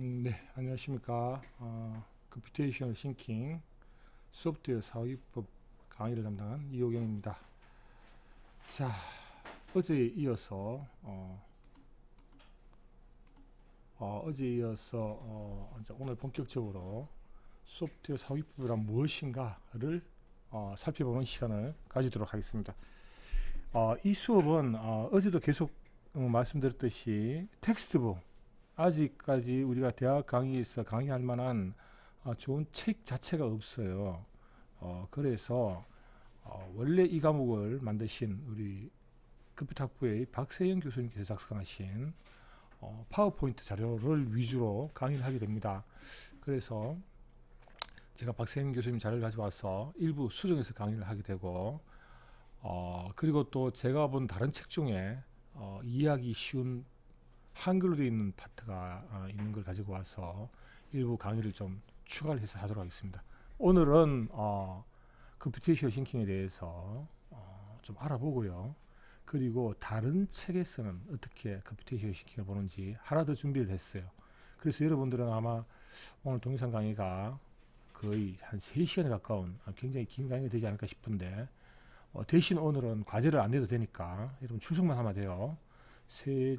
네, 안녕하십니까. 컴퓨테이셔널 싱킹 소프트웨어 사업법 강의를 담당한 이호경입니다. 자, 어제에 이어서 이제 오늘 본격적으로 소프트웨어 사업법이란 무엇인가를 살펴보는 시간을 가지도록 하겠습니다. 이 수업은 어제도 계속 말씀드렸듯이 텍스트북, 아직까지 우리가 대학 강의에서 강의할 만한 좋은 책 자체가 없어요. 그래서 원래 이 과목을 만드신 우리 컴퓨터학부의 박세영 교수님께서 작성하신 파워포인트 자료를 위주로 강의를 하게 됩니다. 그래서 제가 박세영 교수님 자료를 가져와서 일부 수정해서 강의를 하게 되고, 그리고 또 제가 본 다른 책 중에 이해하기 쉬운 한글로 되어 있는 파트가 있는 걸 가지고 와서 일부 강의를 좀 추가를 해서 하도록 하겠습니다. 오늘은 컴퓨테이션 싱킹에 대해서 좀 알아보고요. 그리고 다른 책에서는 어떻게 컴퓨테이션 싱킹을 보는지 하나 더 준비를 했어요. 그래서 여러분들은 아마 오늘 동영상 강의가 거의 한 3시간에 가까운 굉장히 긴 강의가 되지 않을까 싶은데, 대신 오늘은 과제를 안 내도 되니까 여러분 출석만 하면 돼요. 세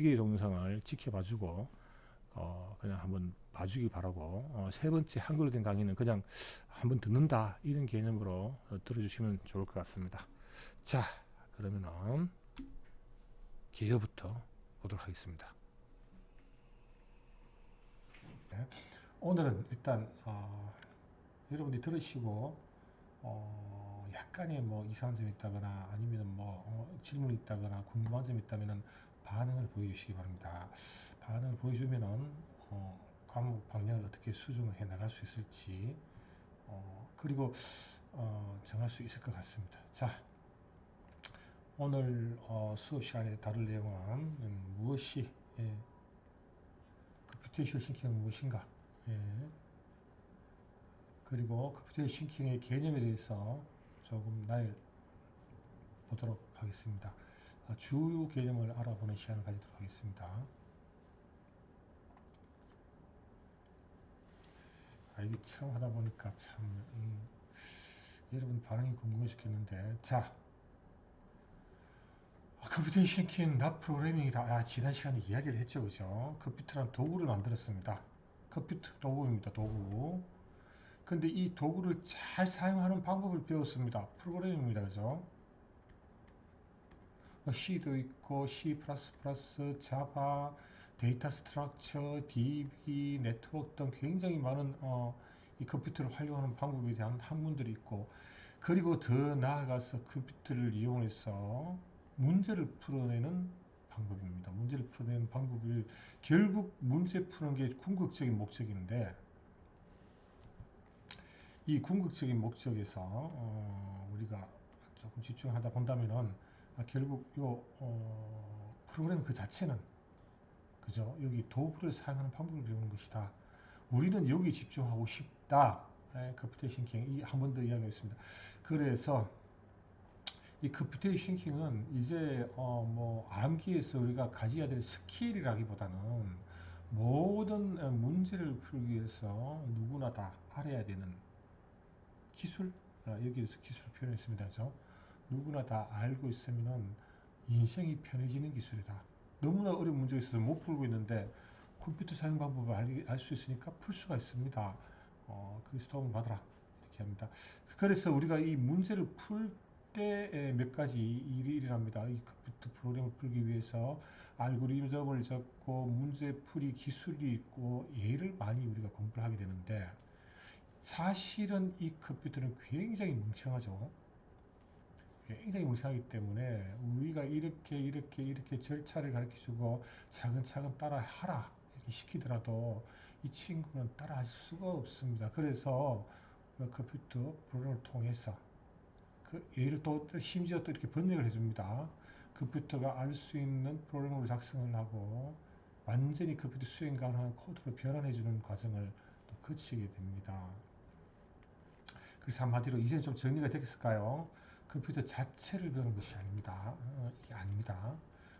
개의 동영상을 지켜봐주고 그냥 한번 봐주기 바라고, 세 번째 한글로 된 강의는 그냥 한번 듣는다 이런 개념으로 들어주시면 좋을 것 같습니다. 자, 그러면은 개요부터 보도록 하겠습니다. 네. 오늘은 일단 여러분들이 들으시고 약간의 뭐 이상한 점이 있다거나 아니면 뭐 질문이 있다거나 궁금한 점이 있다면은 반응을 보여주시기 바랍니다. 반응을 보여주면은 과목 방향을 어떻게 수정을 해 나갈 수 있을지 그리고 정할 수 있을 것 같습니다. 자, 오늘 수업 시간에 다룰 내용은 무엇이 컴퓨테이션 싱킹은 무엇인가, 예, 그리고 컴퓨테이션 싱킹의 개념에 대해서 조금 보도록 하겠습니다. 주요 개념을 알아보는 시간을 가지도록 하겠습니다. 이게 처음 하다 보니까 참 여러분 반응이 궁금해 죽겠는데, 자, 컴퓨테이션 싱킹, 나 프로그래밍이다. 지난 시간에 이야기를 했죠, 그죠? 컴퓨터란 도구를 만들었습니다. 컴퓨터 도구입니다, 도구. 근데 이 도구를 잘 사용하는 방법을 배웠습니다. 프로그래밍입니다, 그죠? C도 있고 C++, 자바, 데이터 스트럭처, DB, 네트워크 등 굉장히 많은 이 컴퓨터를 활용하는 방법에 대한 학문들이 있고, 그리고 더 나아가서 컴퓨터를 이용해서 문제를 풀어내는 방법입니다. 문제를 풀어내는 방법을 결국 문제 푸는 게 궁극적인 목적인데, 이 궁극적인 목적에서 우리가 조금 집중하다 본다면은 결국 요 프로그램 그 자체는 그죠? 여기 도구를 사용하는 방법을 배우는 것이다. 우리는 여기 집중하고 싶다. 컴퓨테이션 싱킹 한 번 더 이야기했습니다. 그래서 이 컴퓨테이션 싱킹은 이제 뭐 암기에서 우리가 가져야 될 스킬이라기보다는 모든 문제를 풀기 위해서 누구나 다 알아야 되는 기술, 여기에서 기술 표현했습니다. 그죠? 누구나 다 알고 있으면 인생이 편해지는 기술이다. 너무나 어려운 문제가 있어서 못 풀고 있는데 컴퓨터 사용 방법을 알 수 있으니까 풀 수가 있습니다. 그래서 도움을 받으라 이렇게 합니다. 그래서 우리가 이 문제를 풀 때 몇 가지 일이 일어납니다. 이 컴퓨터 프로그램을 풀기 위해서 알고리즘을 적고 문제풀이 기술이 있고 예를 많이 우리가 공부를 하게 되는데, 사실은 이 컴퓨터는 굉장히 멍청하죠. 굉장히 멍청하기 때문에 우리가 이렇게 절차를 가르쳐주고 차근차근 따라 하라 이렇게 시키더라도 이 친구는 따라 할 수가 없습니다. 그래서 그 컴퓨터 프로그램을 통해서 그 예를 또 심지어 또 이렇게 번역을 해줍니다. 컴퓨터가 알 수 있는 프로그램으로 작성을 하고 완전히 컴퓨터 수행 가능한 코드로 변환해주는 과정을 또 거치게 됩니다. 그래서 한마디로 이제는 좀 정리가 되겠을까요? 컴퓨터 자체를 배우는 것이 아닙니다. 이게 아닙니다.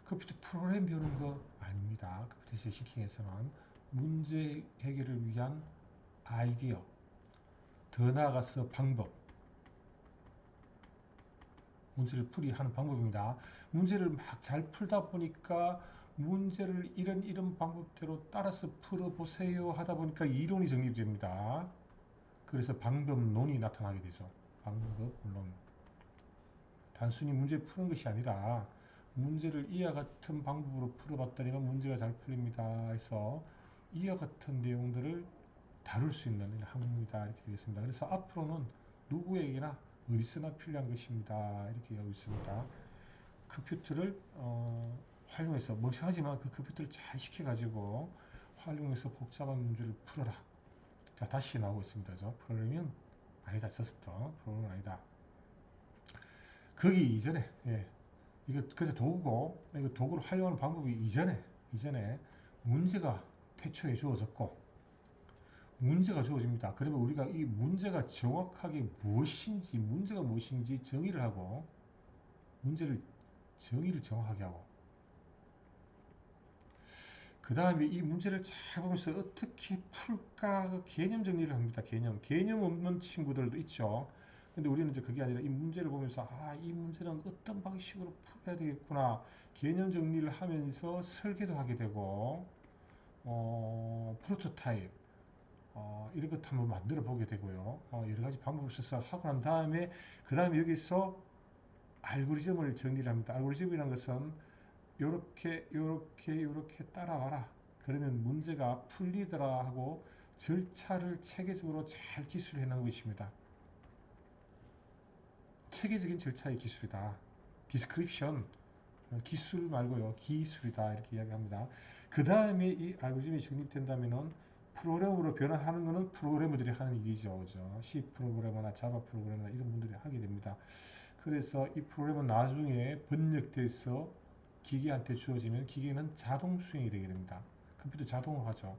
컴퓨터 프로그램 배우는 거 아닙니다. 컴퓨터 싱킹에서는 문제 해결을 위한 아이디어, 더 나아가서 방법, 문제를 풀이하는 방법입니다. 문제를 막 잘 풀다 보니까 문제를 이런 방법대로 따라서 풀어보세요 하다 보니까 이론이 정립됩니다. 그래서 방법론이 나타나게 되죠. 방법론. 단순히 문제 푸는 것이 아니라 문제를 이와 같은 방법으로 풀어봤더니만 문제가 잘 풀립니다. 해서 이와 같은 내용들을 다룰 수 있는 학문이다 이렇게 되겠습니다. 그래서 앞으로는 누구에게나 어디서나 필요한 것입니다. 이렇게 하고 있습니다. 컴퓨터를 활용해서 멍청하지만 그 컴퓨터를 잘 시켜가지고 활용해서 복잡한 문제를 풀어라. 자, 다시 나오고 있습니다. 프로그램은 아니다. 저스터 프로그램은 아니다. 거기 이전에 이거 그래서 도구고 이거 도구를 활용하는 방법이 이전에 문제가 태초에 주어졌고 문제가 주어집니다. 그러면 우리가 이 문제가 정확하게 문제가 무엇인지 정의를 하고 정의를 정확하게 하고 그 다음에 이 문제를 잘 보면서 어떻게 풀까 개념 정리를 합니다. 개념 없는 친구들도 있죠. 근데 우리는 이제 그게 아니라 이 문제를 보면서 이 문제는 어떤 방식으로 풀어야 되겠구나 개념 정리를 하면서 설계도 하게 되고 프로토타입 이런 것도 한번 만들어 보게 되고요. 여러 가지 방법을 써서 하고 난 다음에 그 다음에 여기서 알고리즘을 정리를 합니다. 알고리즘이라는 것은 요렇게 따라와라. 그러면 문제가 풀리더라 하고 절차를 체계적으로 잘 기술해 놓은 것입니다. 체계적인 절차의 기술이다. 디스크립션, 기술 말고요. 기술이다. 이렇게 이야기합니다. 그 다음에 이 알고리즘이 정립된다면은 프로그램으로 변화하는 것은 프로그래머들이 하는 일이죠. 그죠? C 프로그래머나 자바 프로그래머나 이런 분들이 하게 됩니다. 그래서 이 프로그램은 나중에 번역돼서 기계한테 주어지면 기계는 자동 수행이 되게 됩니다. 컴퓨터 자동으로 하죠.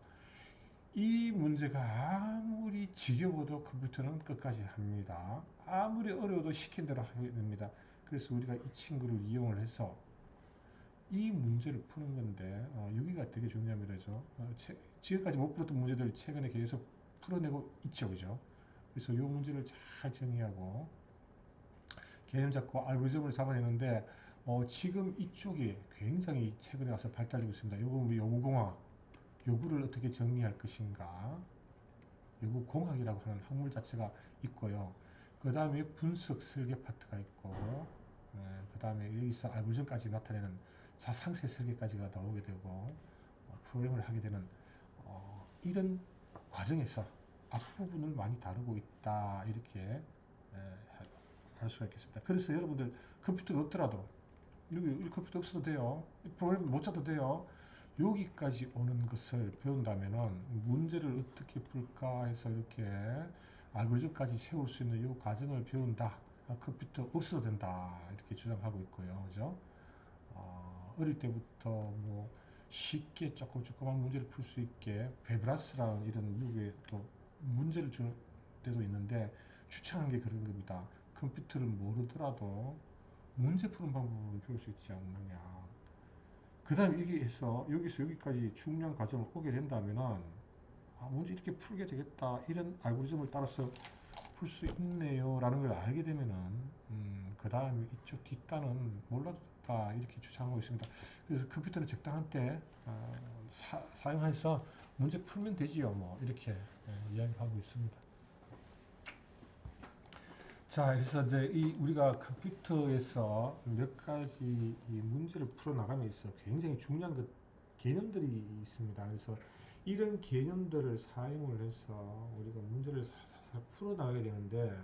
이 문제가 아무리 지겨워도 컴퓨터는 끝까지 합니다. 아무리 어려워도 시킨 대로 하게 됩니다. 그래서 우리가 이 친구를 이용을 해서 이 문제를 푸는 건데 여기가 되게 중요합니다. 지금까지 못 풀었던 문제들 최근에 계속 풀어내고 있죠. 그죠? 그래서 이 문제를 잘 정의하고 개념 잡고 알고리즘을 잡아내는데 지금 이쪽이 굉장히 최근에 와서 발달되고 있습니다. 요거 요구공학, 요구를 어떻게 정리할 것인가, 요구공학이라고 하는 학문 자체가 있고요. 그 다음에 분석 설계 파트가 있고, 그 다음에 여기서 알고리즘까지 나타내는 자상세 설계까지가 나오게 되고, 프로그램을 하게 되는 이런 과정에서 앞부분을 많이 다루고 있다 이렇게 할 수가 있겠습니다. 그래서 여러분들 컴퓨터가 없더라도 여기 컴퓨터 없어도 돼요. 프로그램 못 짜도 돼요. 여기까지 오는 것을 배운다면은 문제를 어떻게 풀까 해서 이렇게 알고리즘까지 세울 수 있는 이 과정을 배운다. 컴퓨터 없어도 된다. 이렇게 주장하고 있고요. 그죠? 어릴 때부터 뭐 쉽게 조그만 문제를 풀 수 있게 베브라스라는 이런 미국의 또 문제를 주는 데도 있는데 추천한 게 그런 겁니다. 컴퓨터를 모르더라도 문제 푸는 방법을 배울 수 있지 않느냐. 그 다음에 여기서 여기까지 중요한 과정을 오게 된다면은 문제 이렇게 풀게 되겠다. 이런 알고리즘을 따라서 풀 수 있네요. 라는 걸 알게 되면은 그 다음에 이쪽 뒷단은 몰라도 됐다. 이렇게 주장하고 있습니다. 그래서 컴퓨터는 적당한 때 사용해서 문제 풀면 되지요. 뭐 이렇게 이야기하고 있습니다. 자, 그래서 이제 우리가 컴퓨터에서 몇 가지 이 문제를 풀어 나가면서 굉장히 중요한 개념들이 있습니다. 그래서 이런 개념들을 사용을 해서 우리가 문제를 살살 풀어 나가야 되는데,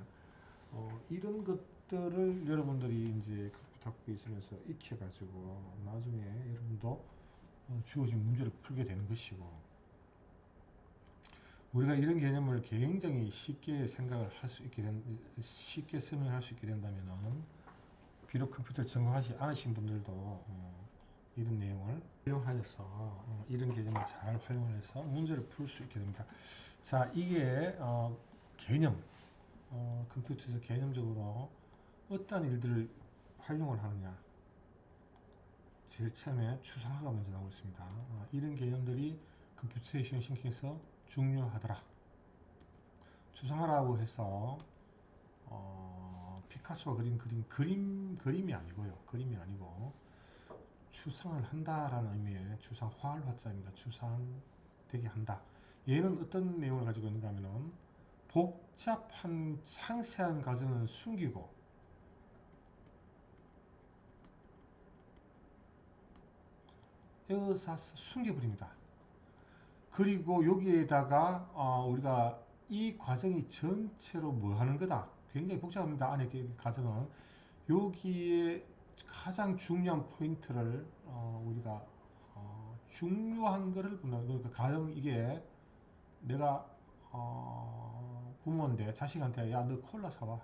이런 것들을 여러분들이 이제 컴퓨터 학교에 있으면서 익혀가지고 나중에 여러분도 주어진 문제를 풀게 되는 것이고, 우리가 이런 개념을 굉장히 쉽게 생각을 할 수 있게 쉽게 설명할 수 있게 된다면은 비록 컴퓨터를 전공하지 않으신 분들도 이런 내용을 활용하여서 이런 개념을 잘 활용을 해서 문제를 풀 수 있게 됩니다. 자, 이게 개념, 컴퓨터에서 개념적으로 어떤 일들을 활용을 하느냐. 제일 처음에 추상화가 먼저 나오고 있습니다. 이런 개념들이 컴퓨테이션 싱킹에서 중요하더라. 추상화라고 해서 피카소가 그림이 아니고요. 그림이 아니고 추상을 한다라는 의미의 추상화를 화자입니다. 추상되게 한다. 얘는 어떤 내용을 가지고 있는가 하면은 복잡한 상세한 과정을 숨기고 에어사스 숨겨버립니다. 그리고 여기에다가 우리가 이 과정이 전체로 뭐 하는 거다. 굉장히 복잡합니다. 안에 과정은 여기에 가장 중요한 포인트를 우리가 중요한 거를 보는 그러니까 가령 이게 내가 부모인데 자식한테 야 너 콜라 사와.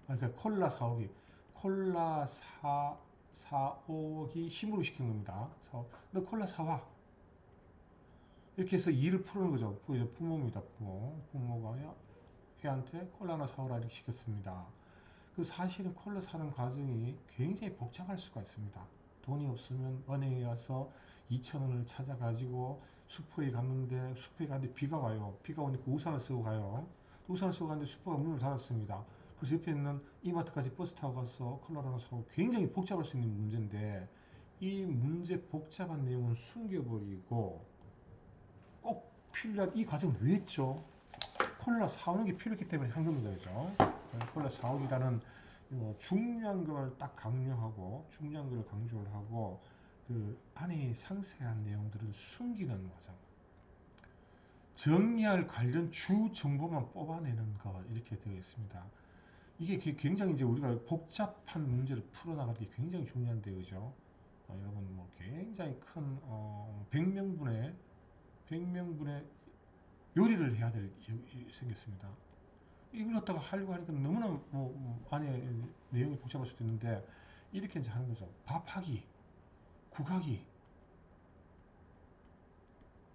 그러니까 콜라 사오기 콜라 사오기 힘으로 시키는 겁니다. 너 콜라 사와. 이렇게 해서 일을 풀는 거죠. 부모입니다. 부모가 애한테 콜라 하나 사오라 이렇게 시켰습니다. 그 사실은 콜라 사는 과정이 굉장히 복잡할 수가 있습니다. 돈이 없으면 은행에 가서 2,000원을 찾아가지고 슈퍼에 갔는데 비가 와요. 비가 오니까 우산을 쓰고 가요. 우산을 쓰고 갔는데 슈퍼가 문을 닫았습니다. 그래서 옆에 있는 이마트까지 버스 타고 가서 콜라를 하나 사고 굉장히 복잡할 수 있는 문제인데 이 문제 복잡한 내용은 숨겨버리고 꼭 필요한 이 과정을 왜 했죠? 콜라 사오는 게 필요했기 때문에 한 겁니다. 그죠? 콜라 사오기라는 중요한 걸 딱 강조하고 중요한 걸 강조를 하고 그 안에 상세한 내용들은 숨기는 과정. 정리할 관련 주 정보만 뽑아내는 것 이렇게 되어 있습니다. 이게 굉장히 이제 우리가 복잡한 문제를 풀어나가기 굉장히 중요한데요, 그죠? 여러분 뭐 굉장히 큰 100명분의 요리를 해야 될 생겼습니다. 이걸 갖다가 하려고 하니까 너무나 안에 내용이 복잡할 수도 있는데 이렇게 이제 하는 거죠. 밥하기, 국하기,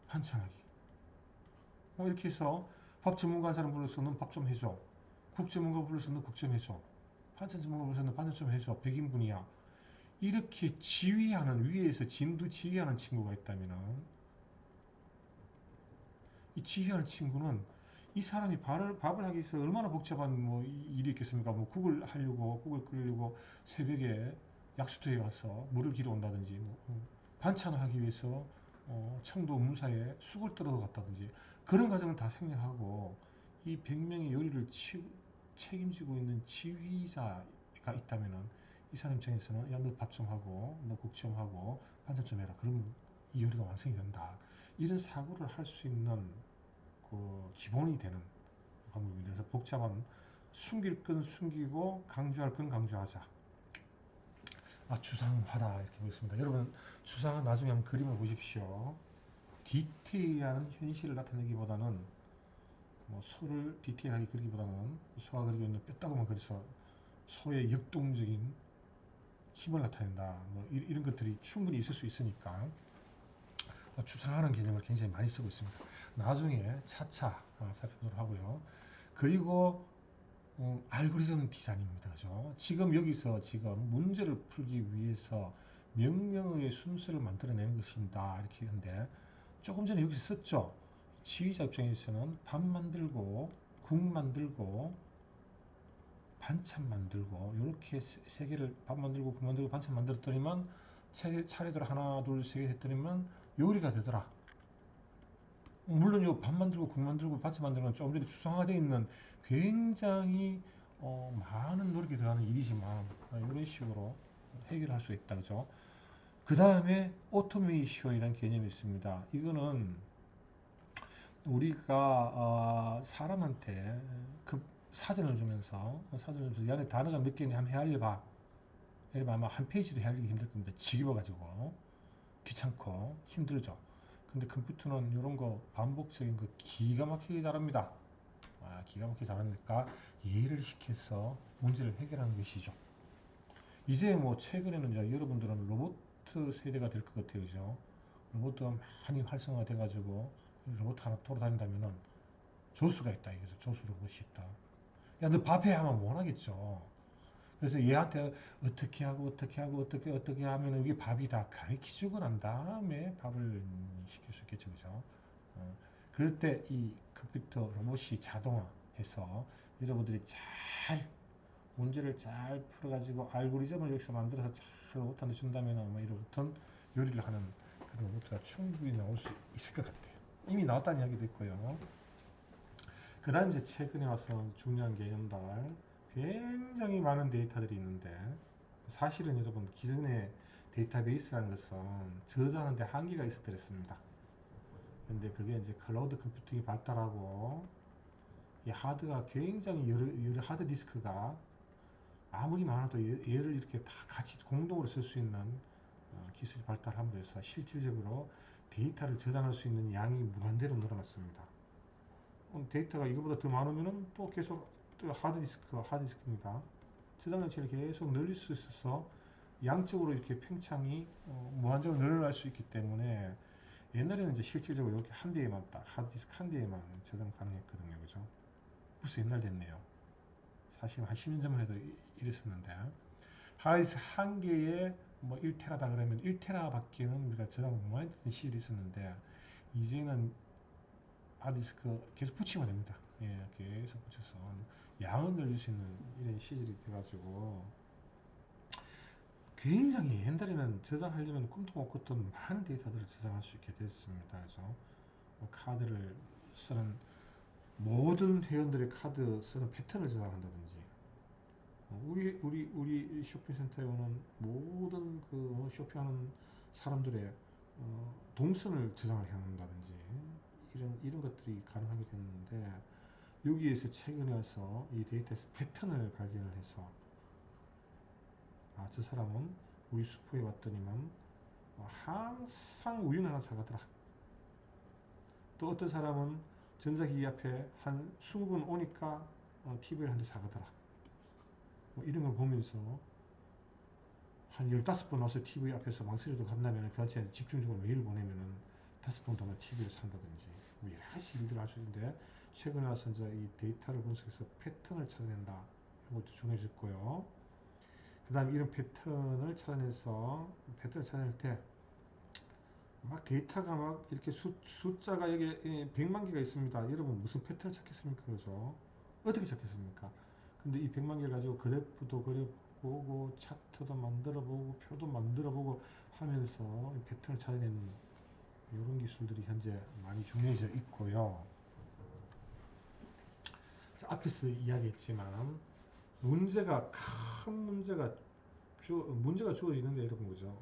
반찬하기. 이렇게 해서 밥 전문가 한 사람 불러서 넌 밥 좀 해줘. 국 전문가 불러서 넌 국 좀 해줘. 반찬 전문가 불러서 넌 반찬 좀 해줘. 100인분이야. 이렇게 지휘하는 위에서 진두 지휘하는 친구가 있다면은 이 지휘하는 친구는 이 사람이 밥을 하기 위해서 얼마나 복잡한 일이 있겠습니까? 국을 끓이려고 새벽에 약수터에 가서 물을 길어 온다든지, 반찬을 하기 위해서 청도 문사에 쑥을 떨어 갔다든지, 그런 과정은 다 생략하고, 이 100명의 요리를 책임지고 있는 지휘자가 있다면은, 이 사람 입장에서는, 야, 너 밥 좀 하고, 너 국 좀 하고, 반찬 좀 해라. 그러면 이 요리가 완성이 된다. 이런 사고를 할 수 있는 그 기본이 되는 방법입니다. 그래서 복잡한 숨길 건 숨기고 강조할 건 강조하자. 추상화다 이렇게 보겠습니다. 여러분 추상화 나중에 한번 그림을 보십시오. 디테일한 현실을 나타내기보다는 소를 디테일하게 그리기보다는 소가 그리고 있는 뼈다구만 그려서 소의 역동적인 힘을 나타낸다. 이런 것들이 충분히 있을 수 있으니까 추상화라는 개념을 굉장히 많이 쓰고 있습니다. 나중에 차차 살펴보도록 하고요. 그리고 알고리즘 디자인입니다. 그죠? 지금 여기서 문제를 풀기 위해서 명령어의 순서를 만들어내는 것이다. 이렇게 하는데 조금 전에 여기서 썼죠. 지휘자 입장에서는 밥 만들고 국 만들고 반찬 만들고 이렇게 세 개를 밥 만들고 국 만들고 반찬 만들었더니만 차례대로 하나 둘 세 개 했더니만 요리가 되더라. 물론 요 밥 만들고 국 만들고 반찬 만드는 건 조금 전에 추상화되어 있는 굉장히 많은 노력이 들어가는 일이지만 이런 식으로 해결할 수 있다. 그죠? 그 다음에 오토메이션이라는 개념이 있습니다. 이거는 우리가 사람한테 그 사전을 주면서 이 안에 단어가 몇 개니 한번 헤아려봐. 이러면 아마 한 페이지도 헤아리기 힘들 겁니다. 지겨워가지고 귀찮고 힘들죠. 근데 컴퓨터는 이런 거 반복적인 거 기가 막히게 잘합니다. 기가 막히게 잘하니까 이해를 시켜서 문제를 해결하는 것이죠. 이제 최근에는 이제 여러분들은 로봇 세대가 될 것 같아요. 그죠? 로봇도 많이 활성화돼 가지고 로봇 하나 돌아다닌다면은 조수가 있다. 이거죠. 조수 로봇이 있다. 야, 너 밥해 하면 못 하겠죠. 그래서 얘한테 어떻게 하고 어떻게 하면 여기 밥이 다 가르쳐주고 난 다음에 밥을 시킬 수 있겠죠, 그죠? 어, 그럴 때 이 컴퓨터 로봇이 자동화해서 여러분들이 잘 문제를 잘 풀어가지고 알고리즘을 여기서 만들어서 잘 로봇한테 준다면 아마 이런 어떤 요리를 하는 그런 로봇가 충분히 나올 수 있을 것 같아요. 이미 나왔다는 이야기도 있고요. 그 다음 이제 최근에 와서 중요한 개념들, 굉장히 많은 데이터들이 있는데 사실은 여러분 기존의 데이터베이스라는 것은 저장하는데 한계가 있었더랬습니다. 근데 그게 이제 클라우드 컴퓨팅이 발달하고 이 하드가 굉장히 여러 하드 디스크가 아무리 많아도 얘를 이렇게 다 같이 공동으로 쓸 수 있는 기술이 발달함으로써 실질적으로 데이터를 저장할 수 있는 양이 무한대로 늘어났습니다. 데이터가 이거보다 더 많으면은 또 계속 또 하드디스크입니다. 저장 장치를 계속 늘릴 수 있어서 양적으로 이렇게 팽창이 무한적으로 늘어날 수 있기 때문에 옛날에는 이제 실질적으로 이렇게 한 대에만 딱 하드디스크 한 대에만 저장 가능했거든요, 그죠? 벌써 옛날 됐네요. 사실 한 10년 전만 해도 이랬었는데 하드디스크 한 개에 뭐 1테라다 그러면 1테라밖에는 우리가 저장 못 했던 시절이 있었는데 이제는 하드디스크 계속 붙이면 됩니다. 예, 계속 붙여서 양을 늘릴 수 있는 이런 시절이 돼가지고 굉장히 옛날에는 저장하려면 꿈도 못 꿨던 많은 데이터들을 저장할 수 있게 됐습니다. 그래서 뭐 카드를 쓰는 모든 회원들의 카드 쓰는 패턴을 저장한다든지 우리 쇼핑센터에 오는 모든 그 쇼핑하는 사람들의 동선을 저장을 해놓는다든지 이런 것들이 가능하게 됐는데 여기에서 최근에 와서 이 데이터에서 패턴을 발견을 해서 저 사람은 우리 슈퍼에 왔더니만 항상 우유는 하나 사가더라. 또 어떤 사람은 전자기기 앞에 한 20분 오니까 TV를 한 대 사가더라. 뭐 이런 걸 보면서 한 15번 와서 TV 앞에서 망설여도 간다면 그한테 집중적으로 메일을 보내면은 5번 동안 TV를 산다든지 뭐 여러 가지 일들을 할 수 있는데 최근에 와서 이제 이 데이터를 분석해서 패턴을 찾아낸다. 이런 것도 중요해졌고요. 그 다음에 이런 패턴을 찾아낼 때 막 데이터가 막 이렇게 숫자가 여기 100만 개가 있습니다. 여러분 무슨 패턴을 찾겠습니까? 그죠? 어떻게 찾겠습니까? 근데 이 100만 개를 가지고 그래프도 그려보고 차트도 만들어보고 표도 만들어보고 하면서 패턴을 찾아내는 이런 기술들이 현재 많이 중요해져 있고요. 앞에서 이야기했지만 큰 문제가 주어지는데 이런 거죠.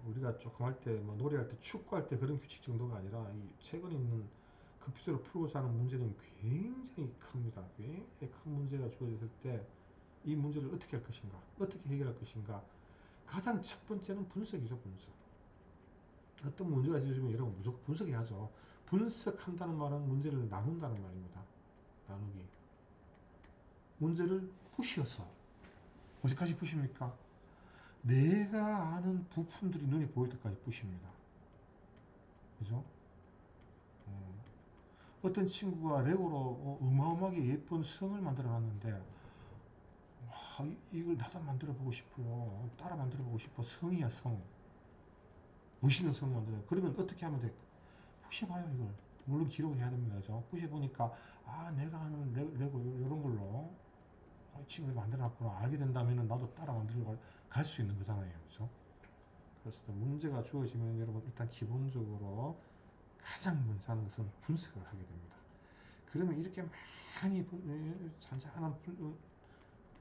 우리가 조금 할 때, 뭐 노래할 때, 축구할 때 그런 규칙 정도가 아니라 이 최근에 있는 컴퓨터를 풀고자 하는 문제는 굉장히 큽니다. 굉장히 큰 문제가 주어졌을 때 이 문제를 어떻게 할 것인가, 어떻게 해결할 것인가. 가장 첫 번째는 분석이죠, 분석. 어떤 문제가 있으면 여러분 무조건 분석해야죠. 분석한다는 말은 문제를 나눈다는 말입니다. 나누기. 문제를 부셔서 어디까지 부십니까? 내가 아는 부품들이 눈에 보일 때까지 부십니다. 그죠? 어떤 친구가 레고로 어마어마하게 예쁜 성을 만들어 놨는데 이걸 나도 만들어 보고 싶어요. 따라 만들어 보고 싶어. 성이야, 성. 멋있는 성 만들어요. 그러면 어떻게 하면 돼? 부셔봐요, 이걸. 물론 기록해야 됩니다. 그죠? 부셔보니까 내가 하는 레고 이런 걸로 친구가 만들어 놨구나 알게 된다면 나도 따라 만들어 갈 수 있는 거잖아요. 그죠? 그래서 문제가 주어지면 여러분 일단 기본적으로 가장 먼저 하는 것은 분석을 하게 됩니다. 그러면 이렇게 많이 잔잔한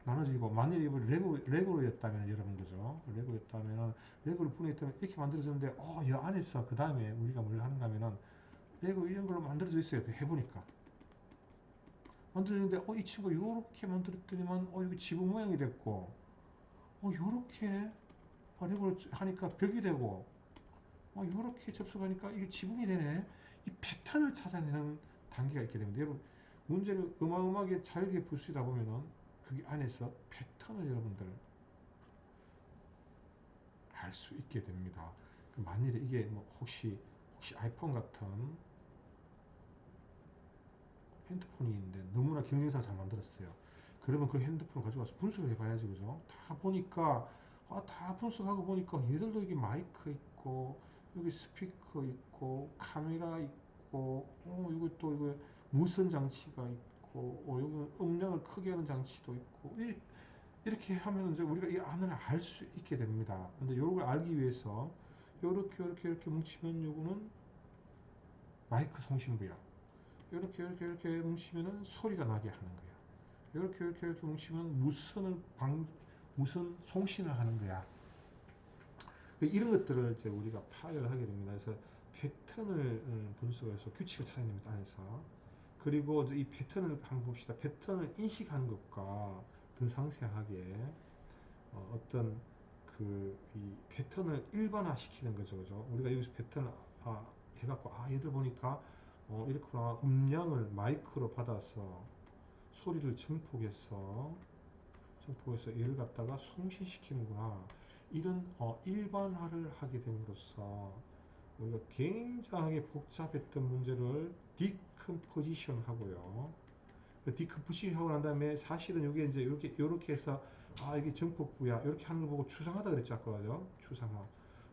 나눠지고 만일 이걸 레고였다면 여러분 그죠? 레고였다면 레고를 분해했다면 이렇게 만들어졌는데 이 안에서 그 다음에 우리가 뭘 하는가 하면은 레고 이런 걸로 만들어져 있어요. 해보니까 만들어졌는데 이 친구 요렇게 만들었더니만 여기 지붕 모양이 됐고 요렇게 레고를 하니까 벽이 되고 요렇게 접속하니까 이게 지붕이 되네. 이 패턴을 찾아내는 단계가 있게 됩니다. 여러분 문제를 어마어마하게 잘게 풀시다 보면은 그 안에서 패턴을 여러분들 알 수 있게 됩니다. 만일에 이게 뭐 혹시 아이폰 같은 핸드폰이 있는데 너무나 경쟁사를 잘 만들었어요. 그러면 그 핸드폰을 가져가서 분석을 해봐야지, 그죠? 다 보니까, 다 분석하고 보니까 얘들도 여기 마이크 있고, 여기 스피커 있고, 카메라 있고, 이거 또 이거 무선 장치가 있고, 여기 음량을 크게 하는 장치도 있고, 이렇게 하면 이제 우리가 이 안을 알 수 있게 됩니다. 근데 이걸 알기 위해서, 이렇게 뭉치면 요거는 마이크 송신부야. 이렇게 뭉치면은 소리가 나게 하는 거야. 이렇게 뭉치면 무선 송신을 하는 거야. 이런 것들을 이제 우리가 파악을 하게 됩니다. 그래서 패턴을 분석해서 규칙을 찾아야 됩니다. 안에서. 그리고 이제 이 패턴을 한번 봅시다. 패턴을 인식하는 것과 더 상세하게 어떤 이 패턴을 일반화시키는 거죠, 그죠? 우리가 여기서 패턴을 해갖고 얘들 보니까 이렇구나. 음량을 마이크로 받아서 소리를 증폭해서 얘를 갖다가 송신시키는구나. 이런 일반화를 하게 됨으로써 우리가 굉장하게 복잡했던 문제를 디컴포지션 하고요. 디컴포지션 하고 난 다음에 사실은 이게 이제 이렇게 해서 이게 정폭부야 이렇게 하는 걸 보고 추상화다 그랬죠, 아까. 그죠?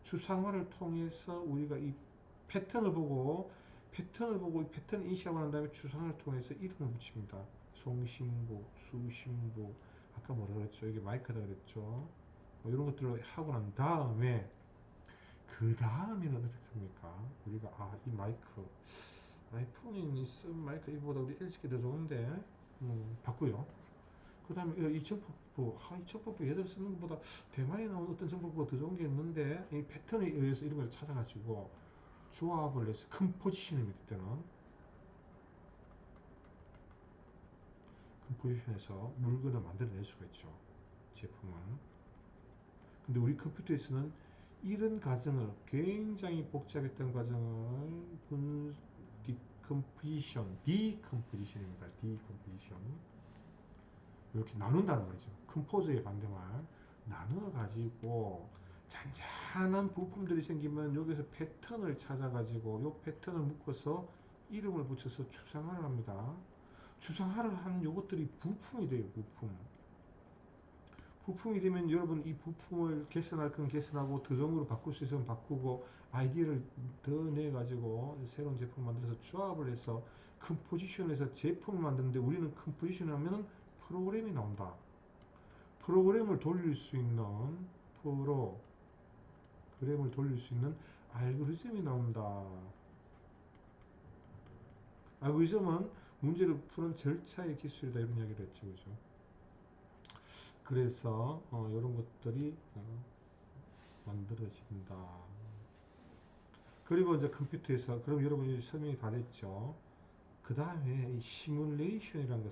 추상화를 통해서 우리가 이 패턴을 보고 이 패턴을 인식하고 난 다음에 추상화를 통해서 이름을 붙입니다. 송신부, 수신부, 아까 뭐라 그랬죠? 이게 마이크다 그랬죠? 이런 것들을 하고 난 다음에 그 다음에는 어떻게 됩니까? 우리가 이 마이크 아이폰이 쓴 마이크 이거보다 우리 LG가 더 좋은데 바꾸요. 그 다음에 이 정폭부 이 정폭부 얘들 쓰는 것보다 대만에 나온 어떤 정폭부가 더 좋은 게 있는데 이 패턴에 의해서 이런 걸 찾아가지고 조합을 해서 컴포지션입니다. 이때는 컴포지션에서 물건을 만들어낼 수가 있죠. 제품을. 근데 우리 컴퓨터에서는 이런 과정을 굉장히 복잡했던 과정을 디컴포지션입니다. 디컴포지션. 이렇게 나눈다는 말이죠. 컴포즈의 반대말 나누어 가지고 잔잔한 부품들이 생기면 여기서 패턴을 찾아 가지고 이 패턴을 묶어서 이름을 붙여서 추상화를 합니다. 추상화를 하는 요것들이 부품이 돼요. 부품이 되면 여러분 이 부품을 개선할 건 개선하고 더 좋은 거로 바꿀 수 있으면 바꾸고 아이디어를 더 내 가지고 새로운 제품 만들어서 조합을 해서 컴포지션에서 제품을 만드는데 우리는 컴포지션 하면은 프로그램이 나온다. 프로그램을 돌릴 수 있는 알고리즘이 나온다. 알고리즘은 문제를 푸는 절차의 기술이다 이런 이야기를 했죠, 그죠? 그래서 이런 것들이 만들어진다. 그리고 이제 컴퓨터에서 그럼 여러분이 설명이 다 됐죠. 그 다음에 이 시뮬레이션이란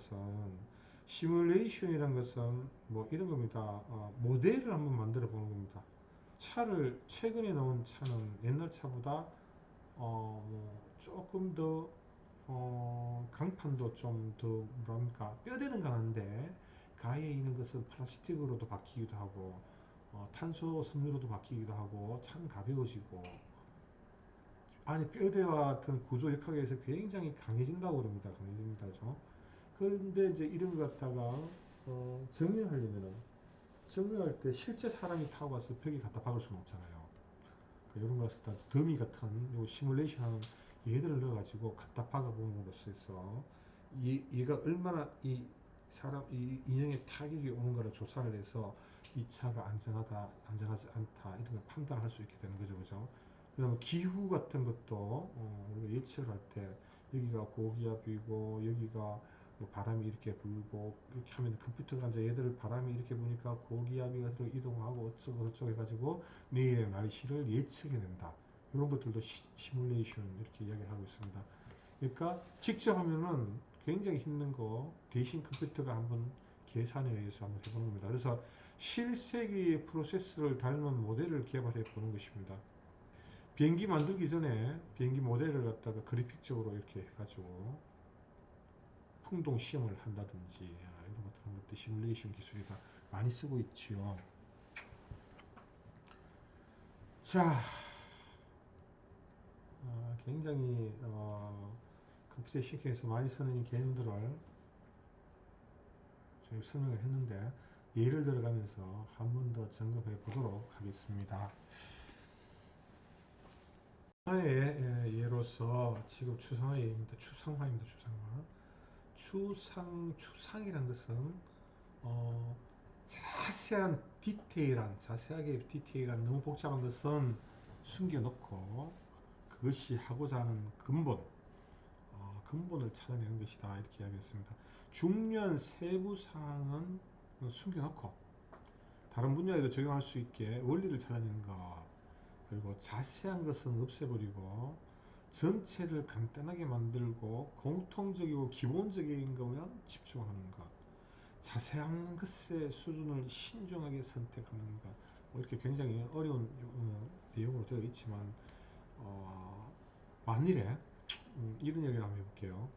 것은 뭐 이런 겁니다. 모델을 한번 만들어 보는 겁니다. 최근에 나온 차는 옛날 차보다 조금 더 강판도 좀 더 뭐랄까 뼈대는 강한데 가에 있는 것은 플라스틱으로도 바뀌기도 하고 탄소 섬유로도 바뀌기도 하고 차는 가벼워지고 안에 뼈대와 같은 구조 역학에서 굉장히 강해진다고 그럽니다. 강해집니다. 그죠? 그런데 이제 이런 거 갖다가 정리할 때 실제 사람이 타고 가서 벽에 갖다 박을 수는 없잖아요. 이런 거 갖다 더미 같은 요 시뮬레이션 하는 얘들을 넣어가지고 갖다 박아봄으로써 얘가 얼마나 이 인형의 타격이 오는가를 조사를 해서 이 차가 안전하지 않다 이런 걸 판단할 수 있게 되는 거죠, 그죠? 그다음에 기후 같은 것도 우리가 예측을 할 때 여기가 고기압이고 여기가 뭐 바람이 이렇게 불고 이렇게 하면 컴퓨터가 이제 얘들을 바람이 이렇게 부니까 고기압이 어디로 이동하고 어쩌고 저쩌고 해가지고 내일의 날씨를 예측해낸다. 이런 것들도 시뮬레이션 이렇게 이야기하고 있습니다. 그러니까 직접 하면은 굉장히 힘든 거 대신 컴퓨터가 한번 계산에 의해서 한번 해보는 겁니다. 그래서 실세계의 프로세스를 닮은 모델을 개발해 보는 것입니다. 비행기 만들기 전에 비행기 모델을 갖다가 그래픽적으로 이렇게 해가지고 풍동 시험을 한다든지 이런 것들 시뮬레이션 기술이 다 많이 쓰고 있지요. 자, 굉장히 컴퓨터 시행에서 많이 쓰는 이 개념들을 설명을 했는데 예를 들어가면서 한 번 더 점검해 보도록 하겠습니다. 하나의 예로서 지금 추상화의 예입니다. 추상화입니다. 추상이란 것은 자세하게 디테일한 너무 복잡한 것은 숨겨놓고 그것이 하고자 하는 근본을 찾아내는 것이다. 이렇게 이야기했습니다. 중요한 세부 사항은 숨겨놓고 다른 분야에도 적용할 수 있게 원리를 찾아내는 것, 그리고 자세한 것은 없애버리고 전체를 간단하게 만들고 공통적이고 기본적인 것만 집중하는 것, 자세한 것의 수준을 신중하게 선택하는 것. 이렇게 굉장히 어려운 내용으로 되어 있지만 만일에 이런 얘기를 한번 해볼게요.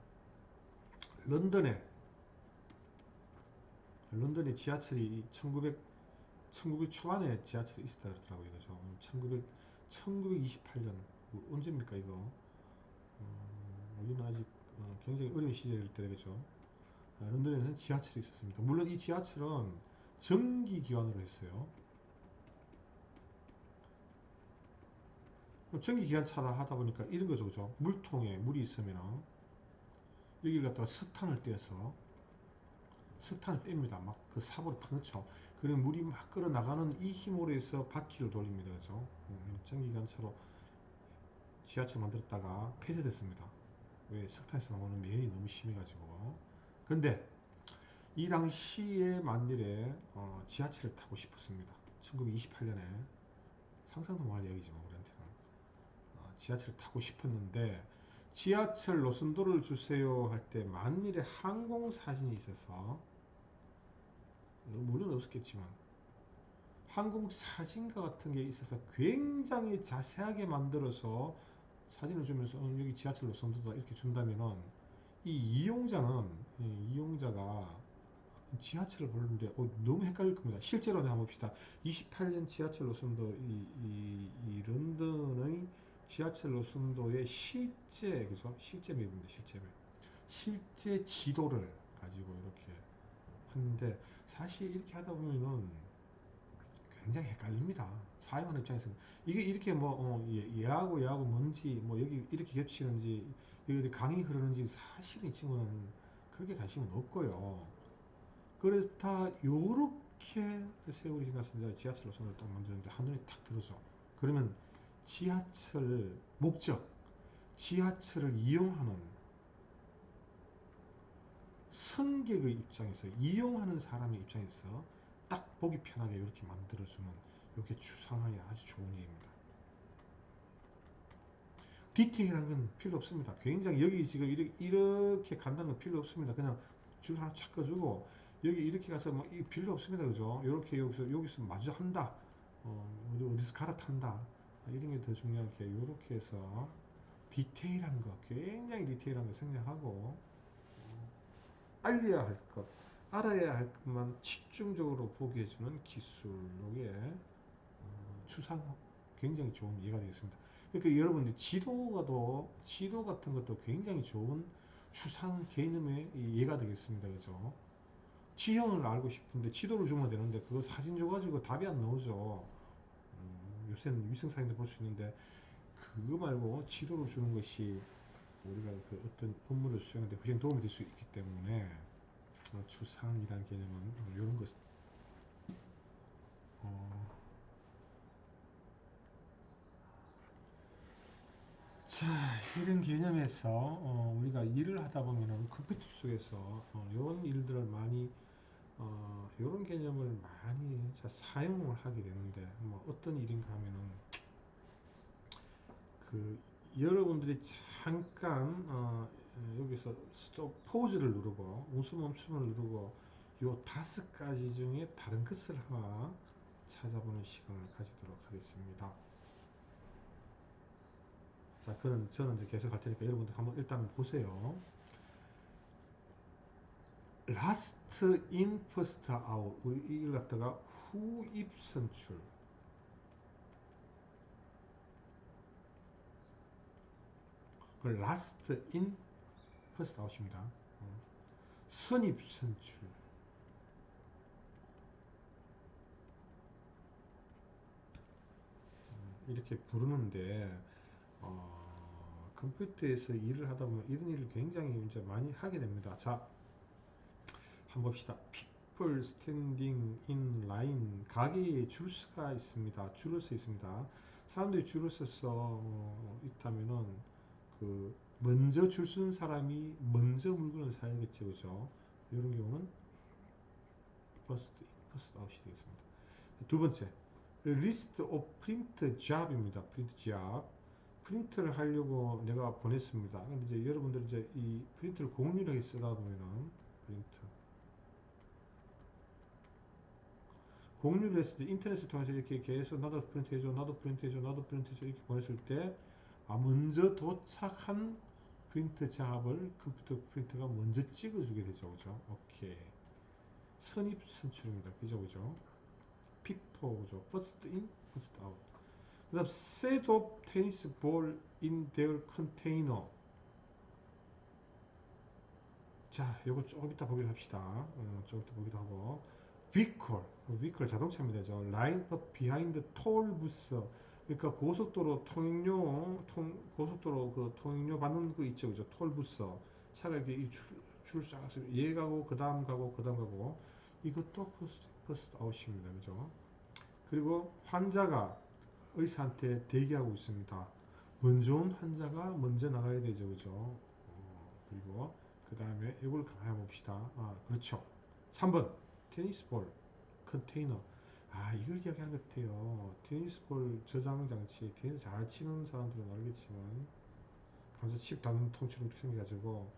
런던에 지하철이 1900 초반에 지하철이 있었다 그러더라고요. 그죠? 1928년 언제입니까 이거? 우리는 아직 굉장히 어려운 시절일 때 되겠죠. 런던에는 지하철이 있었습니다. 물론 이 지하철은 전기기관으로 했어요. 전기기관차라 하다 보니까 이런 거죠. 그죠? 물통에 물이 있으면 여기를 갖다가 석탄을 뗍니다. 막 그 삽으로 파놓죠. 그리고 물이 막 끌어 나가는 이 힘으로 해서 바퀴를 돌립니다. 그죠? 전기기관차로 지하철 만들었다가 폐쇄됐습니다. 왜? 석탄에서 나오는 매연이 너무 심해가지고. 근데 이 당시에 만일에 지하철을 타고 싶었습니다. 1928년에 상상도 못할 얘기지만 우리한테는 지하철을 타고 싶었는데 지하철 노선도를 주세요 할 때 만일에 항공사진이 있어서 물론 없었겠지만 항공사진과 같은 게 있어서 굉장히 자세하게 만들어서 사진을 주면서 여기 지하철 노선도다 이렇게 준다면은 이용자가 지하철을 보는데 너무 헷갈릴 겁니다. 실제로 한번 봅시다. 28년 지하철 노선도 이 런던의 지하철 노선도의 실제 맵입니다. 실제 지도를 가지고 이렇게 하는데 사실 이렇게 하다 보면은 굉장히 헷갈립니다. 사용하는 입장에서는 이게 이렇게 얘하고 뭔지 여기 이렇게 겹치는지 여기 강이 흐르는지 사실은 이 친구는 그렇게 관심은 없고요. 그렇다 요렇게 세월이 지나서 이제 지하철 노선을 딱 만드는데 한눈에 탁 들어서 그러면 지하철 목적, 지하철을 이용하는 승객의 입장에서 이용하는 사람의 입장에서 딱 보기 편하게 이렇게 만들어주는 이게 추상화의 아주 좋은 예입니다. 디테일한 건 필요 없습니다. 굉장히 여기 지금 이렇게 간다는 건 필요 없습니다. 그냥 줄 하나 착 꺼주고 여기 이렇게 가서 이 필요 없습니다. 그죠? 이렇게 여기서 마주 한다. 어디서 갈아탄다. 이런 게 더 중요한 게 이렇게 해서 디테일한 거, 굉장히 디테일한 거 생략하고 알려야 할 것, 알아야 할 것만 집중적으로 보게 해주는 기술. 이게 추상 굉장히 좋은 예가 되겠습니다. 그러니까 여러분들 지도 같은 것도 굉장히 좋은 추상 개념의 예가 되겠습니다. 그죠? 지형을 알고 싶은데 지도를 주면 되는데 그거 사진 줘가지고 답이 안 나오죠. 요새는 위성사진도 볼 수 있는데 그거 말고 지도를 주는 것이 우리가 그 어떤 업무를 수행하는데 굉장히 도움이 될 수 있기 때문에 추상이라는 개념은 이런 것 자, 이런 개념에서 우리가 일을 하다 보면은 컴퓨터 속에서 이런 일들을 많이 이런 개념을 많이 사용을 하게 되는데 어떤 일인가 하면은 그 여러분들이 잠깐 여기서 스톱 포즈를 누르고 웃음 멈춤을 누르고 요 5가지 중에 다른 것을 하나 찾아보는 시간을 가지도록 하겠습니다. 자, 그럼 저는 이제 계속 할 테니까 여러분들 한번 일단 보세요. last in first out 이걸 갖다가 후입 선출 last in first out입니다. 선입 선출 이렇게 부르는데 컴퓨터에서 일을 하다 보면 이런 일을 굉장히 이제 많이 하게 됩니다. 자, 한번 봅시다. People standing in line. 가게에 줄 서가 있습니다. 줄을 서 있습니다. 사람들이 줄을 서서 있다면은 그 먼저 줄 서는 사람이 먼저 물건을 사야겠죠, 그죠? 이런 경우는 first in, first out이 되겠습니다. 두 번째, list of print job입니다. print job. 프린트를 하려고 내가 보냈습니다. 근데 이제 여러분들 이제 이 프린트를 공유하게 쓰다 보면은 프린트 공유를 했을 때 인터넷을 통해서 이렇게 계속 나도 프린트 해줘, 나도 프린트 해줘, 나도 프린트 해줘 이렇게 보냈을 때 먼저 도착한 프린트 작업을 컴퓨터 프린터가 먼저 찍어주게 되죠, 그죠? 오케이. 선입 선출입니다, 그죠, 그죠? 피포, 그죠? First in, first out. 그다음 set of tennis ball in their container. 자, 요거 조금 이따 보기로 합시다. 조금 이따 보기로 하고. vehicle 자동차입니다. 저 line up behind toll booth. 그러니까 고속도로 고속도로 그 통행료 받는 거 있죠, 그죠? 톨 부스. 차가 이렇게 줄쫙 얘 가고 그 다음 가고 그 다음 가고 이것도 퍼스트 아웃입니다, 그죠? 그리고 환자가 의사한테 대기하고 있습니다. 먼저 온 환자가 먼저 나가야 되죠, 그죠? 그리고 그 다음에 이걸 가만히 봅시다. 그렇죠. 3번 테니스 볼 컨테이너. 이걸 이야기하는 것 같아요. 테니스 볼 저장 장치. 테니스 잘 치는 사람들은 알겠지만 감자 칩 담는 통처럼 생겨가지고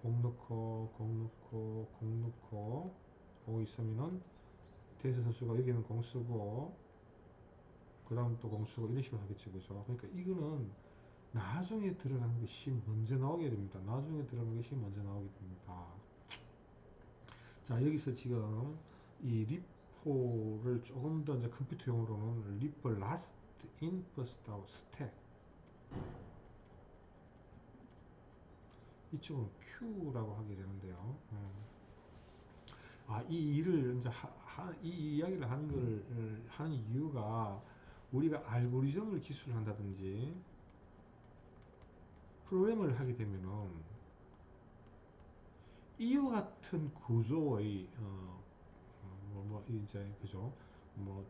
공 넣고 공 넣고 공 넣고 공 있으면은 테니스 선수가 여기는 공 쓰고 그 다음 또 공 쓰고 이런 식으로 하겠지, 그죠? 그러니까 이거는 나중에 들어가는 것이 먼저 나오게 됩니다. 나중에 들어가는 것이 먼저 나오게 됩니다. 자, 여기서 지금 이 리포를 조금 더 이제 컴퓨터 용어로는 리포 라스트 인 퍼스트 아웃 스택, 이쪽은 Q라고 하게 되는데요. 이 일을 이제 이 이야기를 하는 걸 하는 이유가 우리가 알고리즘을 기술한다든지 프로그램을 하게 되면은 이와 같은 구조의 이제 그죠? 뭐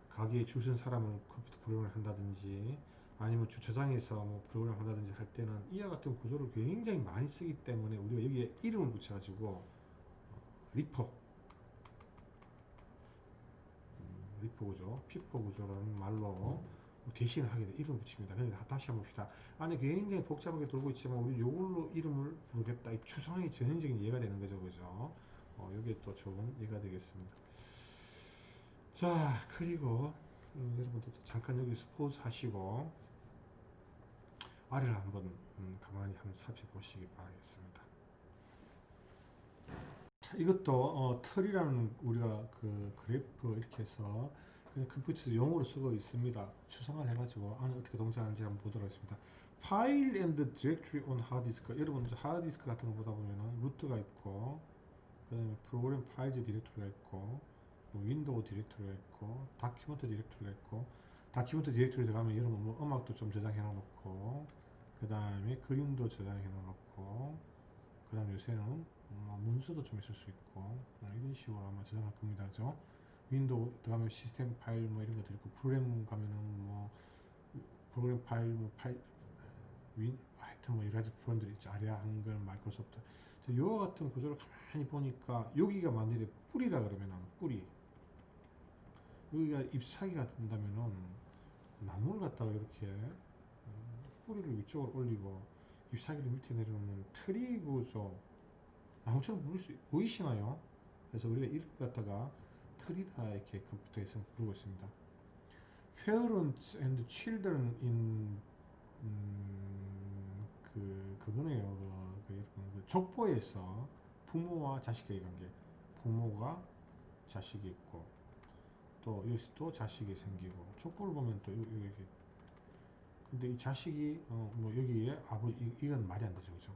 가게에 줄 서는 사람을 컴퓨터 프로그램을 한다든지 아니면 주차장에서 뭐 프로그램을 한다든지 할 때는 이와 같은 구조를 굉장히 많이 쓰기 때문에 우리가 여기에 이름을 붙여가지고 리퍼, 리퍼 구조, 피퍼 구조라는 말로 대신을 하게 돼 이름을 붙입니다. 그러니까 다시 한번 봅시다. 안에 굉장히 복잡하게 돌고 있지만 우리 이걸로 이름을 부르겠다. 이 추상의 전형적인 예가 되는 거죠, 그죠? 이게 또 좋은 예가 되겠습니다. 자, 그리고 여러분들도 잠깐 여기서 포즈 하시고 아래를 한번 가만히 한번 살펴보시기 바라겠습니다. 이것도 틀이라는 우리가 그 그래프 이렇게 해서 그냥 컴퓨터 용어로 쓰고 있습니다. 추상을 해가지고 안에 어떻게 동작하는지 한번 보도록 하겠습니다. 파일 앤드 디렉토리 온 하드디스크. 여러분 이제 하드디스크 같은 거 보다 보면은 루트가 있고 그 다음에 프로그램 파일즈 디렉토리가 있고 뭐 윈도우 디렉토리가 있고 다큐멘트 디렉토리가 있고 다큐멘트 디렉토리 들어가면 여러분 뭐 음악도 좀 저장해 놓고 그 다음에 그림도 저장해 놓고 그 다음에 요새는 문서도 좀 있을 수 있고 이런 식으로 아마 저장할 겁니다, 그죠? 윈도우 들어가면 시스템 파일 뭐 이런 것도 있고 프로그램 가면은 뭐 프로그램 파일 뭐 파일 하여튼 뭐 여러 가지 프로그램들이 있죠. 아리아, 한글, 마이크로소프트. 이와 같은 구조를 가만히 보니까 여기가 만약에 뿌리라 그러면 뿌리, 여기가 잎사귀가 된다면은 나무를 갖다가 이렇게 뿌리를 위쪽으로 올리고 잎사귀를 밑에 내려놓으면 트리 구조, 나무처럼 보이시나요? 그래서 우리가 이렇게 갖다가 트리다 이렇게 컴퓨터에서 부르고 있습니다. Parents and children in 그거네요. 그 족보에서 부모와 자식의 관계, 부모가 자식이 있고 또 여기서 자식이 생기고 족보를 보면 또 여기 근데 이 자식이 뭐 여기에 아버지 이건 말이 안 되죠, 그죠?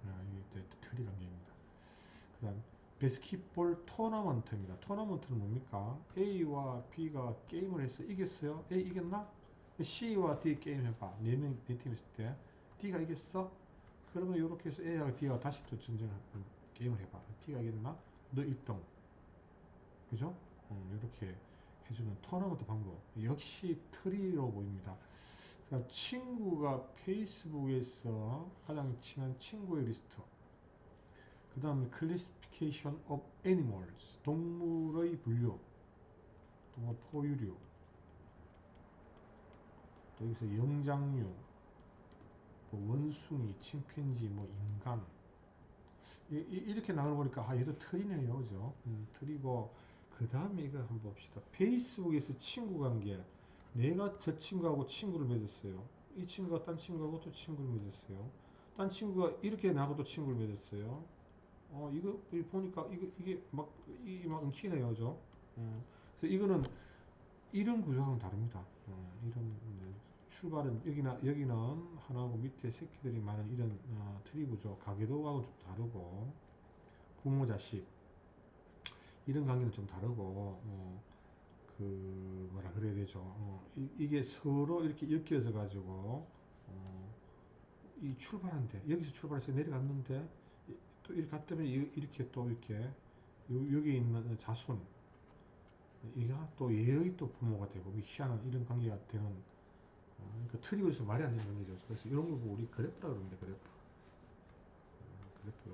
이게 틀이 관계입니다. 그다음 베스킷볼 토너먼트입니다. 토너먼트는 뭡니까? A와 B가 게임을 해서 이겼어요. A 이겼나? C와 D 게임 해봐. 네 팀 있을 때 D가 이겼어? 그러면 이렇게 해서 A와 D가 다시 또 전쟁을 게임을 해봐. D가 이겼나? 너 1등. 그죠? 이렇게 해주는 토너먼트 방법. 역시 트리로 보입니다. 친구가 페이스북에서 가장 친한 친구의 리스트. 그 다음에 Classification of Animals. 동물의 분류. 동물 포유류. 또 여기서 영장류, 뭐 원숭이, 침팬지, 뭐 인간. 이렇게 나오는 거니까 얘도 틀이네요, 그죠? 틀이고 그 다음에 이거 한번 봅시다. 페이스북에서 친구 관계. 내가 저 친구하고 친구를 맺었어요. 이 친구가 딴 친구하고 또 친구를 맺었어요. 딴 친구가 이렇게 나하고 또 친구를 맺었어요. 이거 보니까 이게 막 엉키네요, 그죠? 그래서 이거는 이런 구조하고는 다릅니다. 이런 출발은 여기는 하나하고 밑에 새끼들이 많은 이런 트리 구조, 가계도하고 좀 다르고 부모 자식 이런 관계는 좀 다르고 그 뭐라 그래야 되죠? 이게 서로 이렇게 엮여져 가지고 이 출발한데 여기서 출발해서 내려갔는데 또 이렇게 갔다면 이렇게 또 이렇게 여기 있는 자손 얘가 또 얘의 또 부모가 되고 희한한 이런 관계가 되는 그러니까 트리고 있으면 말이 안 되는 관계죠. 그래서 이런 걸 보고 우리 그래프라 그럽니다. 그래프. 그래서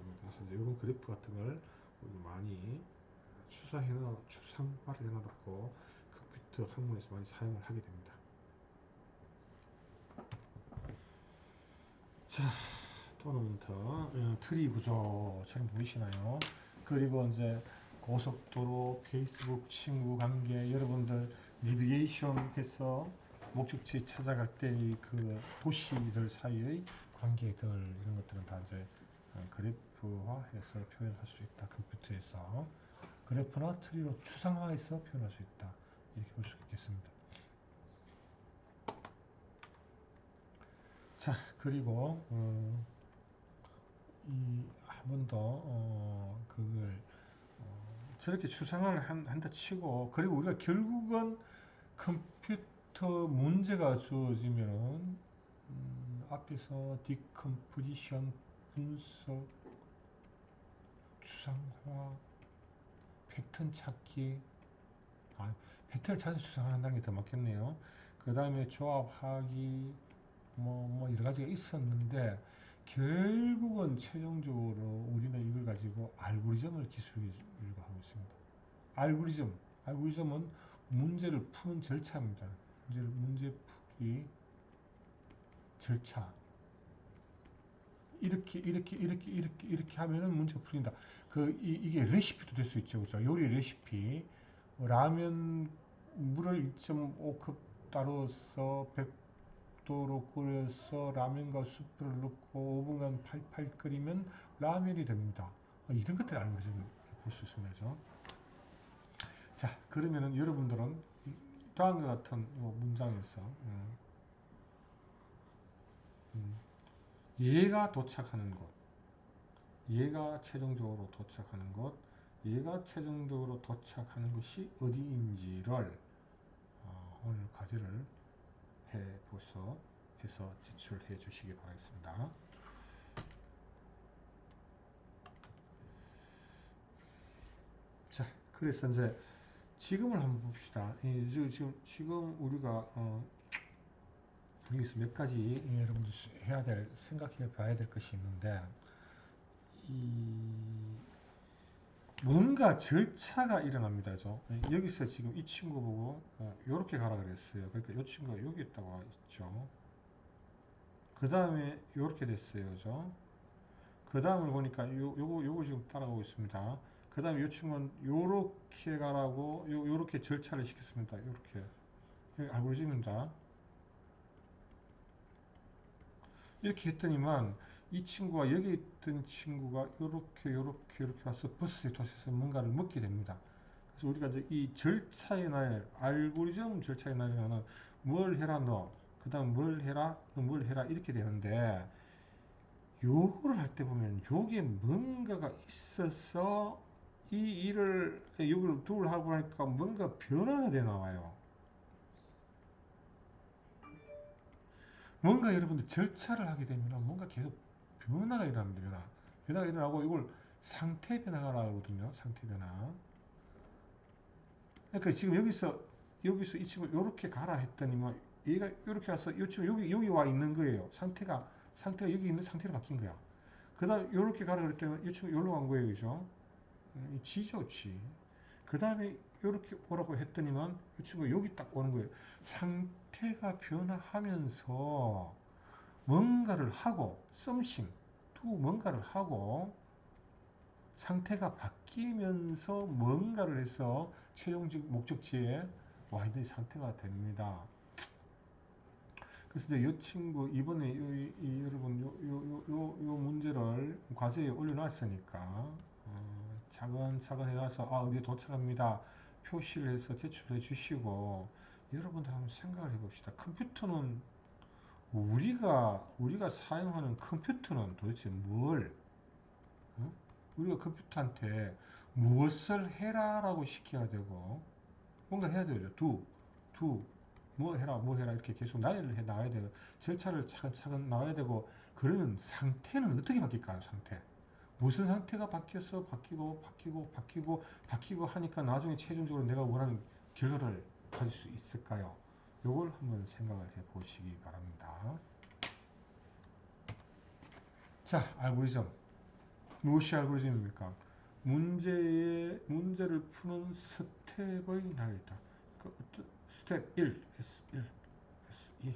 이제 이런 그래프 같은 걸 많이 추상화를 해놔놓고 컴퓨터 학문에서 많이 사용을 하게 됩니다. 자, 토너먼트 트리 구조처럼 보이시나요? 그리고 이제 고속도로, 페이스북 친구 관계, 여러분들 내비게이션 해서 목적지 찾아갈 때 그 도시들 사이의 관계들 이런 것들은 다 이제 그래프화해서 표현할 수 있다. 컴퓨터에서 그래프나 트리로 추상화해서 표현할 수 있다. 이렇게 볼 수 있겠습니다. 자, 그리고 이 한 번 더 그걸 저렇게 추상화를 한다 치고 그리고 우리가 결국은 컴퓨터 문제가 주어지면은 앞에서 디컴포지션, 분석, 추상화, 패턴 찾기 패턴을 찾아서 추상화한다는 게 더 맞겠네요. 그 다음에 조합하기 뭐 여러 가지가 있었는데 결국은 최종적으로 우리는 이걸 가지고 알고리즘을 기술하려고 하고 있습니다. 알고리즘은 문제를 푸는 절차입니다. 문제 풀이 절차. 이렇게 하면은 문제가 풀린다. 이게 레시피도 될 수 있죠. 그죠? 요리 레시피. 라면 물을 1.5컵 따로서 100도로 끓여서 라면과 수프를 넣고 5분간 팔팔 끓이면 라면이 됩니다. 이런 것들 알고리즘을 볼 수 있습니다. 자, 그러면은 여러분들은 다음과 같은 문장에서 얘가 도착하는 곳, 얘가 최종적으로 도착하는 곳, 얘가 최종적으로 도착하는 것이 어디인지를 오늘 과제를 해서 제출해 주시기 바라겠습니다. 자, 그래서 이제 지금을 한번 봅시다. 지금 우리가 여기서 몇 가지 여러분들 생각해 봐야 될 것이 있는데 뭔가 절차가 일어납니다. 여기서 지금 이 친구 보고 이렇게 가라 그랬어요. 그러니까 이 친구가 여기 있다고 있죠. 그 다음에 이렇게 됐어요. 그죠? 그 다음을 보니까 요거 지금 따라가고 있습니다. 그 다음에 이 친구는 요렇게 가라고 요렇게 절차를 시켰습니다. 요렇게 알고리즘입니다. 이렇게 했더니만 이 친구가 여기 있던 친구가 요렇게 와서 버스에 타셔서 뭔가를 먹게 됩니다. 그래서 우리가 이제 이 절차의 날, 알고리즘 절차의 날에는 뭘 해라 너, 그 다음 뭘 해라, 너 뭘 해라 이렇게 되는데 요거를 할 때 보면 요게 뭔가가 있어서 이 일을 요걸 둘 하고 하니까 뭔가 변화가 돼 나와요. 뭔가 여러분들 절차를 하게 되면 뭔가 계속 변화가 일어납니다. 변화가 일어나고 이걸 상태 변화가 나오거든요. 상태 변화. 그러니까 지금 여기서 이 친구 이렇게 가라 했더니만 얘가 이렇게 와서 이 친구 여기 와 있는 거예요. 상태가 여기 있는 상태로 바뀐 거야. 그다음 이렇게 가라 그랬더니 이 친구 여기로 간 거예요, 그죠? 지죠, 지. 그다음에 이렇게 오라고 했더니만 이 친구 여기 딱 오는 거예요. 상태가 변화하면서 뭔가를 하고 something to 뭔가를 하고 상태가 바뀌면서 뭔가를 해서 최종적 목적지에 와 있는 상태가 됩니다. 그래서 이제 이 친구 이번에 여러분 요 문제를 과제에 올려놨으니까 차근차근 해가서 어디에 도착합니다. 표시를 해서 제출해 주시고 여러분들 한번 생각을 해봅시다. 컴퓨터는 우리가 사용하는 컴퓨터는 도대체 어? 우리가 컴퓨터한테 무엇을 해라라고 시켜야 되고 뭔가 해야 되죠. 뭐 해라 이렇게 계속 나열을 해 나가야 되고 절차를 차근차근 나가야 되고 그러면 상태는 어떻게 바뀔까요? 상태 무슨 상태가 바뀌고 하니까 나중에 최종적으로 내가 원하는 결과를 가질 수 있을까요? 요걸 한번 생각을 해 보시기 바랍니다. 자, 알고리즘. 무엇이 알고리즘입니까? 문제를 푸는 스텝의 나열이다. 그 어떤 스텝 1, S1, S2,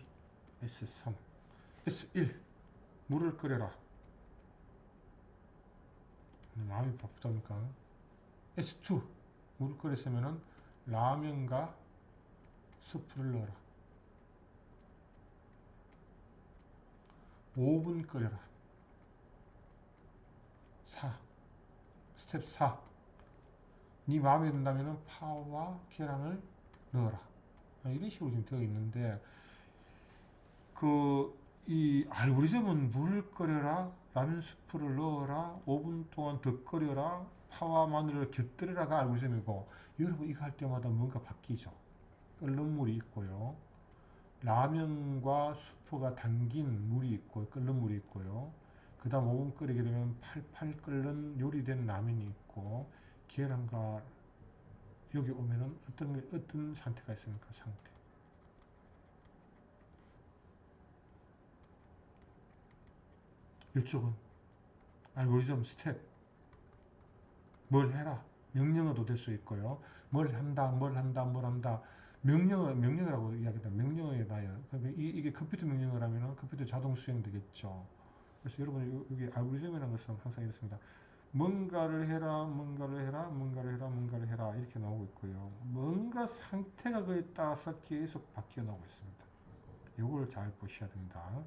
S3, S1 물을 끓여라. 마음이 바쁘다니까. S2 물을 끓였으면은 라면과 스프를 넣어라. 5분 끓여라. 4 스텝 4 네 마음에 든다면은 파와 계란을 넣어라. 이런 식으로 지금 되어 있는데 이 알고리즘은 물을 끓여라, 라면 스프를 넣어라, 5분 동안 더 끓여라, 파와 마늘을 곁들여라가 알고리즘이고 여러분 이거 할 때마다 뭔가 바뀌죠. 끓는 물이 있고요. 라면과 수프가 담긴 물이 있고 끓는 물이 있고요. 그 다음 5분 끓이게 되면 팔팔 끓는 요리된 라면이 있고 계란과 여기 오면은 어떤 상태가 있습니까? 상태. 이쪽은 알고리즘 스텝 뭘 해라 명령어도 될 수 있고요. 뭘 한다 명령어라고 이야기합니다. 명령어에 나요. 이게 컴퓨터 명령어라면 컴퓨터 자동 수행 되겠죠. 그래서 여러분 여기 알고리즘이라는 것은 항상 이렇습니다. 뭔가를 해라 이렇게 나오고 있고요. 뭔가 상태가 그에 따라서 계속 바뀌어 나오고 있습니다. 이걸 잘 보셔야 됩니다.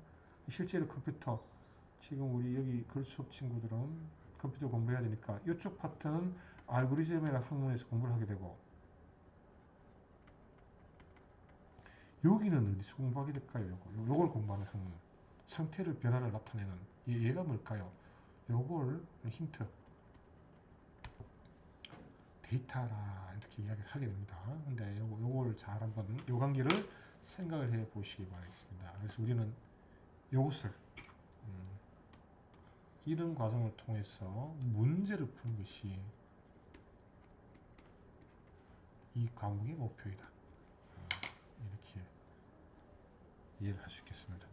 실제로 컴퓨터 지금 우리 여기 글 수업 친구들은 컴퓨터 공부해야 되니까 이쪽 파트는 알고리즘이라는 학문에서 공부를 하게 되고 여기는 어디서 공부하게 될까요? 요걸 공부하는 학문. 상태를 변화를 나타내는 얘가 뭘까요? 요걸 힌트 데이터라 이렇게 이야기를 하게 됩니다. 근데 요걸 잘 한번 요 관계를 생각을 해 보시기 바라겠습니다. 그래서 우리는 요것을 이런 과정을 통해서 문제를 푸는 것이 이 과목의 목표이다. 이렇게 이해를 할 수 있겠습니다.